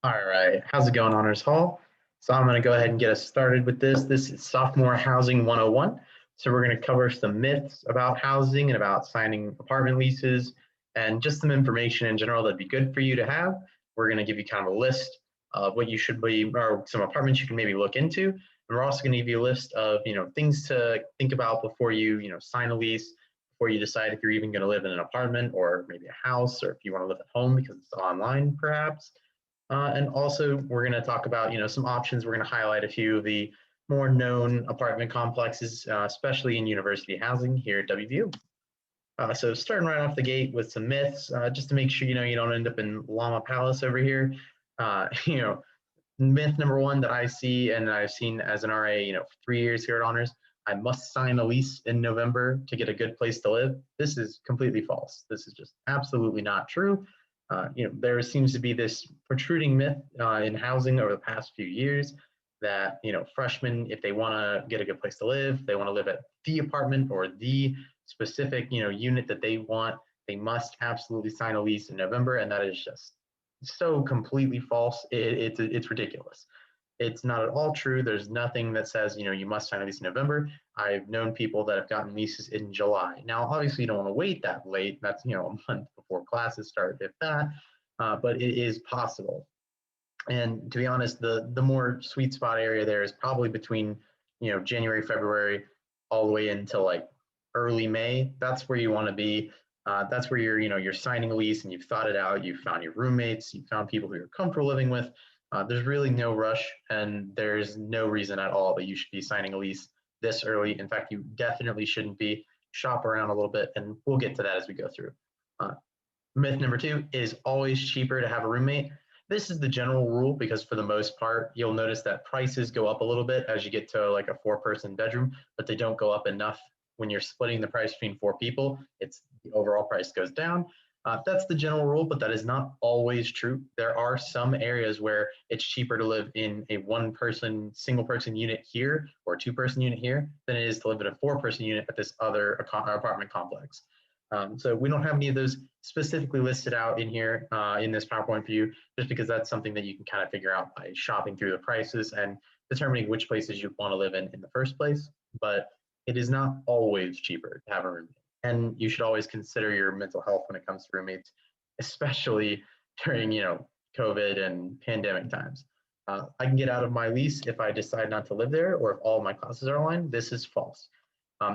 All right, how's it going, Honors Hall? So I'm going to go ahead and get us started with this. This is Sophomore Housing 101. So we're going to cover some myths about housing and about signing apartment leases and just some information in general that'd be good for you to have. We're going to give you kind of a list of what you should be, or some apartments you can maybe look into. And we're also going to give you a list of, things to think about before you, sign a lease, before you decide if you're even going to live in an apartment or maybe a house, or if you want to live at home because it's online, perhaps. And also, we're going to talk about, some options. We're going to highlight a few of the more known apartment complexes, especially in university housing here at WVU. So starting right off the gate with some myths, just to make sure, you don't end up in Llama Palace over here. Uh, you know, Myth number one that I see and I've seen as an RA, for 3 years here at Honors, I must sign a lease in November to get a good place to live. This is completely false. This is just absolutely not true. There seems to be this protruding myth in housing over the past few years that, freshmen, if they want to get a good place to live, they want to live at the apartment or the specific, unit that they want, they must absolutely sign a lease in November. And that is just so completely false. It's ridiculous. It's not at all true. There's nothing that says, you must sign a lease in November. I've known people that have gotten leases in July. Now, obviously, you don't want to wait that late. That's, a month before classes start, if that, but it is possible. And to be honest, the more sweet spot area there is probably between, January, February, all the way until like early May. That's where you want to be. That's where you're signing a lease and you've thought it out. You've found your roommates. You've found people who you're comfortable living with. There's really no rush, and there's no reason at all that you should be signing a lease this early. In fact, you definitely shouldn't be. Shop around a little bit, and we'll get to that as we go through. Myth number two is always cheaper to have a roommate. This is the general rule because for the most part, you'll notice that prices go up a little bit as you get to like a 4-person bedroom, but they don't go up enough when you're splitting the price between 4 people. It's the overall price goes down. That's the general rule, but that is not always true. There are some areas where it's cheaper to live in a 1-person, single-person unit here or a 2-person unit here than it is to live in a 4-person unit at this other apartment complex. So we don't have any of those specifically listed out in here in this PowerPoint view, just because that's something that you can kind of figure out by shopping through the prices and determining which places you want to live in the first place. But it is not always cheaper to have a roommate. And you should always consider your mental health when it comes to roommates, especially during, COVID and pandemic times. I can get out of my lease if I decide not to live there or if all of my classes are online. This is false.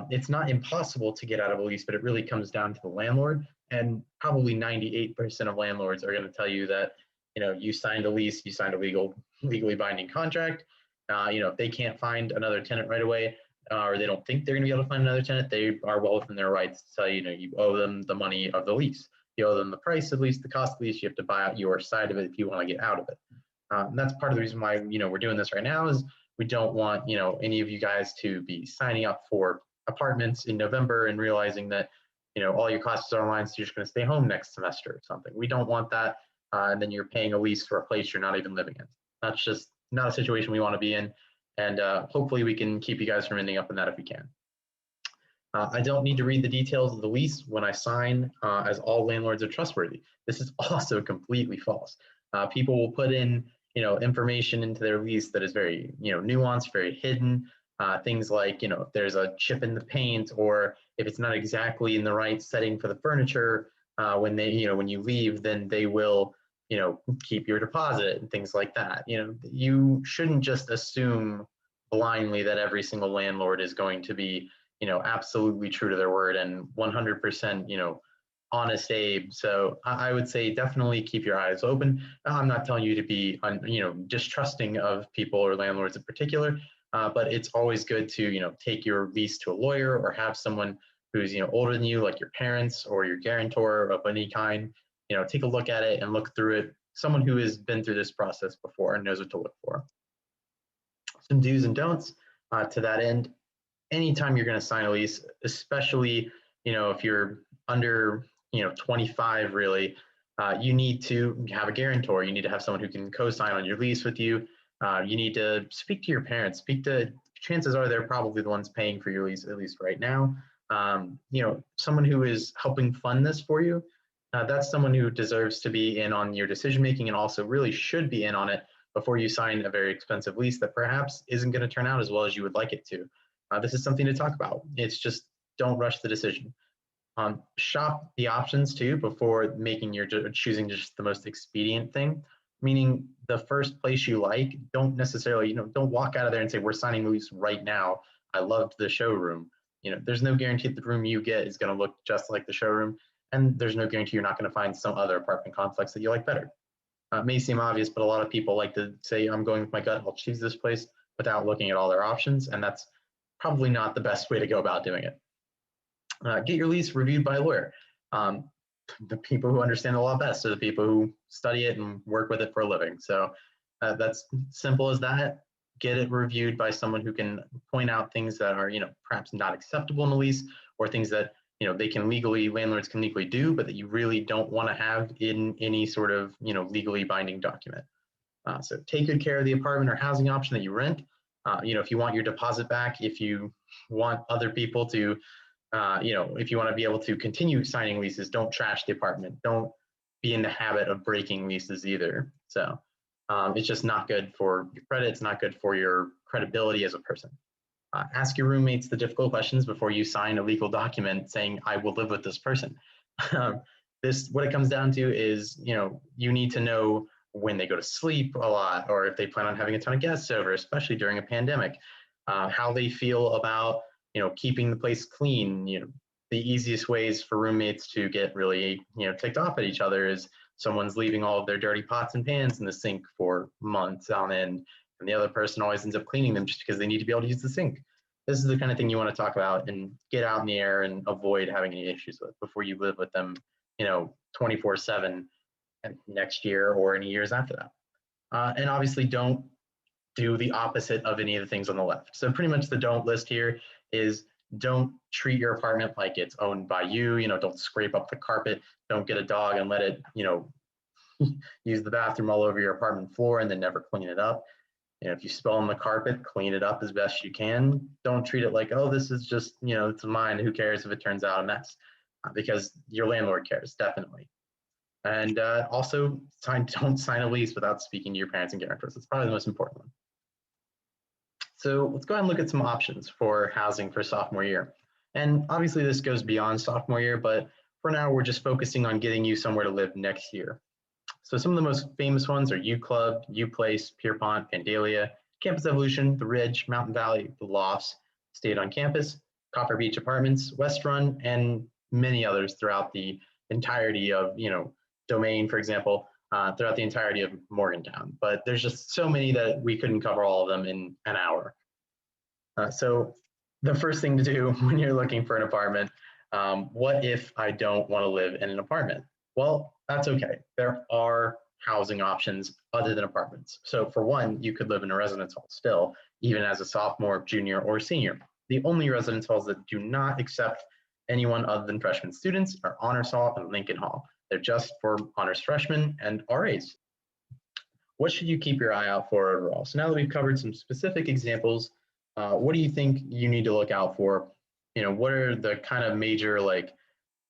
It's not impossible to get out of a lease, but it really comes down to the landlord. And probably 98% of landlords are going to tell you that, you signed a lease, you signed a legally binding contract. If they can't find another tenant right away, or they don't think they're going to be able to find another tenant, they are well within their rights to tell you owe them the money of the lease. You owe them the price of the lease, the cost of the lease. You have to buy out your side of it if you want to get out of it. And that's part of the reason why we're doing this right now is we don't want any of you guys to be signing up for apartments in November and realizing that all your classes are online, so you're just going to stay home next semester or something. We don't want that, and then you're paying a lease for a place you're not even living in. That's just not a situation we want to be in. And hopefully we can keep you guys from ending up in that if we can. I don't need to read the details of the lease when I sign, as all landlords are trustworthy. This is also completely false. People will put in, information into their lease that is very, nuanced, very hidden. Things like, if there's a chip in the paint, or if it's not exactly in the right setting for the furniture, when when you leave, then they will keep your deposit and things like that. You shouldn't just assume blindly that every single landlord is going to be, absolutely true to their word and 100%, honest Abe. So I would say definitely keep your eyes open. I'm not telling you to be, distrusting of people or landlords in particular, but it's always good to, take your lease to a lawyer or have someone who's, older than you, like your parents or your guarantor of any kind, take a look at it and look through it. Someone who has been through this process before and knows what to look for. Some do's and don'ts to that end. Anytime you're going to sign a lease, especially, if you're under, 25 really, you need to have a guarantor. You need to have someone who can co-sign on your lease with you. You need to speak to your parents. Chances are they're probably the ones paying for your lease, at least right now. Someone who is helping fund this for you That's someone who deserves to be in on your decision making and also really should be in on it before you sign a very expensive lease that perhaps isn't going to turn out as well as you would like it to. This is something to talk about. It's just don't rush the decision. Shop the options too before making your choosing just the most expedient thing. Meaning the first place you like, don't necessarily, don't walk out of there and say, we're signing the lease right now. I loved the showroom. There's no guarantee that the room you get is going to look just like the showroom. And there's no guarantee you're not going to find some other apartment complex that you like better. It may seem obvious, but a lot of people like to say, I'm going with my gut, I'll choose this place without looking at all their options. And that's probably not the best way to go about doing it. Get your lease reviewed by a lawyer. The people who understand the law best are the people who study it and work with it for a living. So that's simple as that. Get it reviewed by someone who can point out things that are, perhaps not acceptable in a lease, or things that, landlords can legally do, but that you really don't want to have in any sort of, legally binding document. So take good care of the apartment or housing option that you rent. If you want your deposit back, if you want other people to, if you want to be able to continue signing leases, don't trash the apartment. Don't be in the habit of breaking leases either. So it's just not good for your credit. It's not good for your credibility as a person. Ask your roommates the difficult questions before you sign a legal document saying, I will live with this person. What it comes down to is, you need to know when they go to sleep a lot, or if they plan on having a ton of guests over, especially during a pandemic, how they feel about, keeping the place clean. The easiest ways for roommates to get really, ticked off at each other is someone's leaving all of their dirty pots and pans in the sink for months on end, and the other person always ends up cleaning them just because they need to be able to use the sink. This is the kind of thing you want to talk about and get out in the air and avoid having any issues with before you live with them, 24/7 next year or any years after that. And obviously don't do the opposite of any of the things on the left. So pretty much the don't list here is don't treat your apartment like it's owned by you. Don't scrape up the carpet. Don't get a dog and let it, use the bathroom all over your apartment floor and then never clean it up. If you spill on the carpet, clean it up as best you can. Don't treat it like, oh, this is just, it's mine. Who cares if it turns out a mess? Because your landlord cares, definitely. And also, don't sign a lease without speaking to your parents and guarantors. It's probably the most important one. So let's go ahead and look at some options for housing for sophomore year. And obviously this goes beyond sophomore year, but for now, we're just focusing on getting you somewhere to live next year. So some of the most famous ones are U Club, U Place, Pierpont, Vandalia, Campus Evolution, The Ridge, Mountain Valley, The Lofts, Stayed on Campus, Copper Beach Apartments, West Run, and many others throughout the entirety of, Domain, for example, throughout the entirety of Morgantown. But there's just so many that we couldn't cover all of them in an hour. So the first thing to do when you're looking for an apartment, what if I don't want to live in an apartment? Well, that's okay. There are housing options other than apartments. So for one, you could live in a residence hall still, even as a sophomore, junior, or senior. The only residence halls that do not accept anyone other than freshman students are Honors Hall and Lincoln Hall. They're just for honors freshmen and RAs. What should you keep your eye out for overall? So now that we've covered some specific examples, what do you think you need to look out for? What are the kind of major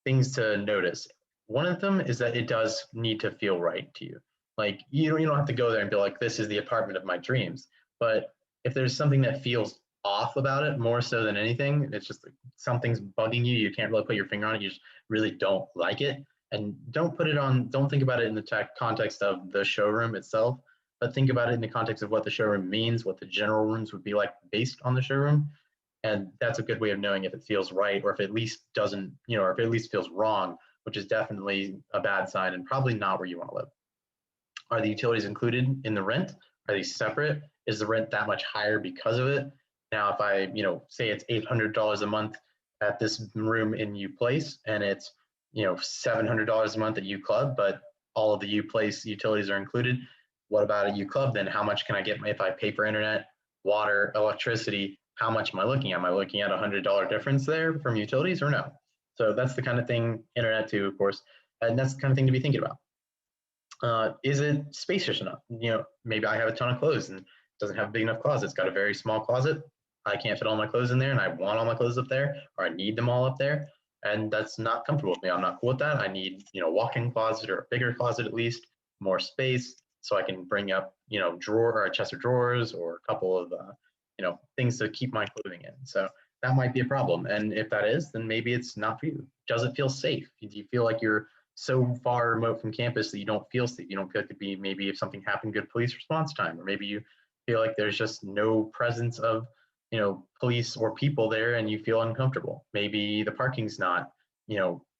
things to notice? One of them is that it does need to feel right to you. Like you don't have to go there and be like, this is the apartment of my dreams. But if there's something that feels off about it, more so than anything, it's just like something's bugging you. You can't really put your finger on it. You just really don't like it. And don't think about it in the context of the showroom itself, but think about it in the context of what the showroom means, what the general rooms would be like based on the showroom. And that's a good way of knowing if it feels right, or if it at least doesn't, or if it at least feels wrong, which is definitely a bad sign and probably not where you want to live. Are the utilities included in the rent? Are they separate? Is the rent that much higher because of it? Now, if I, say it's $800 a month at this room in U Place, and it's, $700 a month at U Club, but all of the U Place utilities are included. What about a U Club then? How much can I get if I pay for internet, water, electricity? How much am I looking at? Am I looking at $100 difference there from utilities or no? So that's the kind of thing, internet too, of course, and that's the kind of thing to be thinking about. Is it spacious enough? Maybe I have a ton of clothes and it doesn't have a big enough closet. It's got a very small closet. I can't fit all my clothes in there and I want all my clothes up there, or I need them all up there. And that's not comfortable with me. I'm not cool with that. I need, walk-in closet or a bigger closet at least, more space so I can bring up, drawer or a chest of drawers or a couple of, things to keep my clothing in. So that might be a problem. And if that is, then maybe it's not for you. Does it feel safe? Do you feel like you're so far remote from campus that you don't feel safe? You don't feel like it'd be maybe if something happened, good police response time, or maybe you feel like there's just no presence of police or people there and you feel uncomfortable. Maybe the parking's not,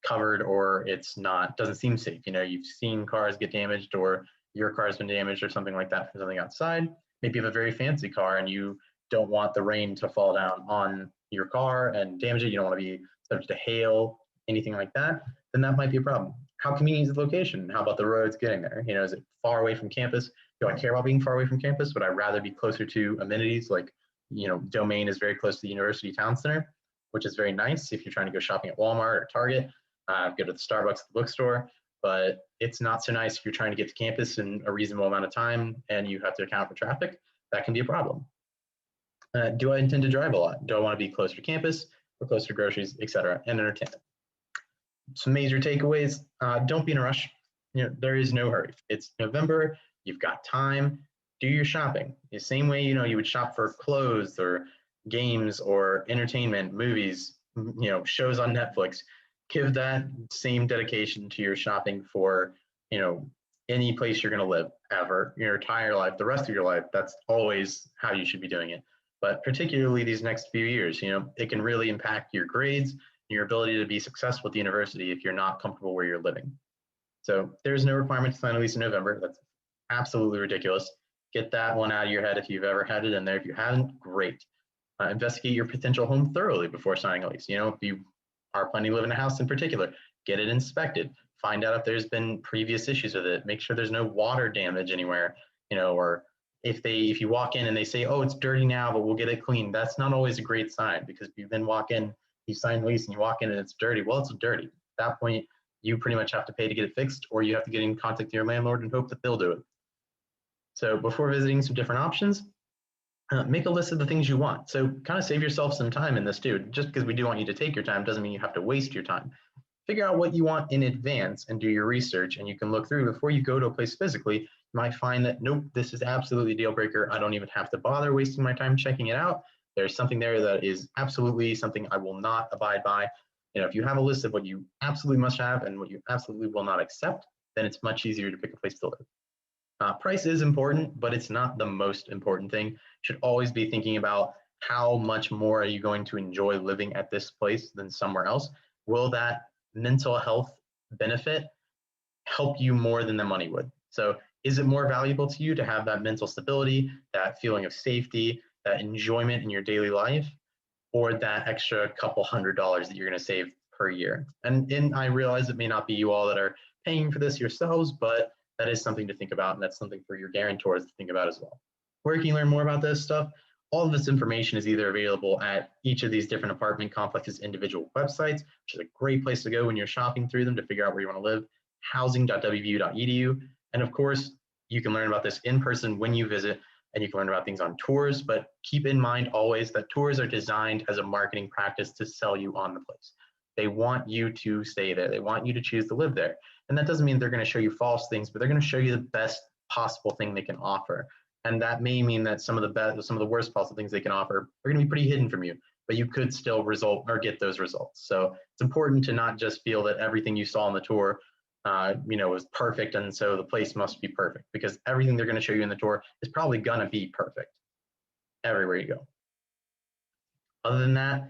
covered, or it's not, doesn't seem safe. You've seen cars get damaged, or your car's been damaged or something like that from something outside. Maybe you have a very fancy car and you don't want the rain to fall down on your car and damage it. You don't want to be subject to hail, anything like that. Then that might be a problem. How convenient is the location? How about the roads getting there? Is it far away from campus? Do I care about being far away from campus? Would I rather be closer to amenities like, Domain is very close to the University Town Center, which is very nice if you're trying to go shopping at Walmart or Target, go to the Starbucks, the bookstore, but it's not so nice if you're trying to get to campus in a reasonable amount of time and you have to account for traffic. That can be a problem. Do I intend to drive a lot? Do I want to be closer to campus or closer to groceries, et cetera, and entertainment? Some major takeaways: don't be in a rush. There is no hurry. It's November. You've got time. Do your shopping the same way you would shop for clothes or games or entertainment, movies, shows on Netflix. Give that same dedication to your shopping for any place you're going to live ever, your entire life, the rest of your life. That's always how you should be doing it. But particularly these next few years, it can really impact your grades, your ability to be successful at the university if you're not comfortable where you're living. So there's no requirement to sign a lease in November. That's absolutely ridiculous. Get that one out of your head if you've ever had it in there. If you haven't, great. Investigate your potential home thoroughly before signing a lease. If you are planning to live in a house in particular, get it inspected. Find out if there's been previous issues with it. Make sure there's no water damage anywhere, or if you walk in and they say, oh, it's dirty now, but we'll get it clean. That's not always a great sign, because if you then walk in, you sign the lease and you walk in and it's dirty, well, it's dirty. At that point, you pretty much have to pay to get it fixed, or you have to get in contact with your landlord and hope that they'll do it. So before visiting some different options, make a list of the things you want. So kind of save yourself some time in this too. Just because we do want you to take your time doesn't mean you have to waste your time. Figure out what you want in advance and do your research, and you can look through before you go to a place physically. You might find that, nope, this is absolutely a deal breaker. I don't even have to bother wasting my time checking it out. There's something there that is absolutely something I will not abide by. If you have a list of what you absolutely must have and what you absolutely will not accept, then it's much easier to pick a place to live. Price is important, but it's not the most important thing. You should always be thinking about how much more are you going to enjoy living at this place than somewhere else. Will that mental health benefit help you more than the money would? So is it more valuable to you to have that mental stability, that feeling of safety, that enjoyment in your daily life, or that extra couple $100s that you're going to save per year? And I realize it may not be you all that are paying for this yourselves, but that is something to think about, and that's something for your guarantors to think about as well. Where can you learn more about this stuff? All of this information is either available at each of these different apartment complexes' individual websites, which is a great place to go when you're shopping through them to figure out where you want to live, housing.wvu.edu. And of course, you can learn about this in person when you visit, and you can learn about things on tours, but keep in mind always that tours are designed as a marketing practice to sell you on the place. They want you to stay there. They want you to choose to live there. And that doesn't mean they're going to show you false things, but they're going to show you the best possible thing they can offer. And that may mean that some of the worst possible things they can offer are going to be pretty hidden from you, but you could still get those results. So it's important to not just feel that everything you saw on the tour, was perfect, and so the place must be perfect, because everything they're going to show you in the tour is probably going to be perfect everywhere you go. Other than that,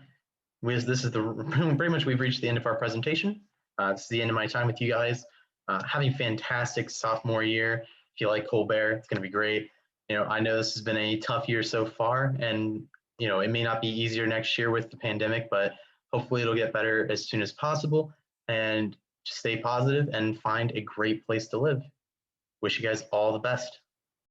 this is pretty much we've reached the end of our presentation. This is the end of my time with you guys. Having a fantastic sophomore year. If you like Colbert, it's going to be great. I know this has been a tough year so far, and it may not be easier next year with the pandemic, but hopefully it'll get better as soon as possible. And just stay positive and find a great place to live. Wish you guys all the best.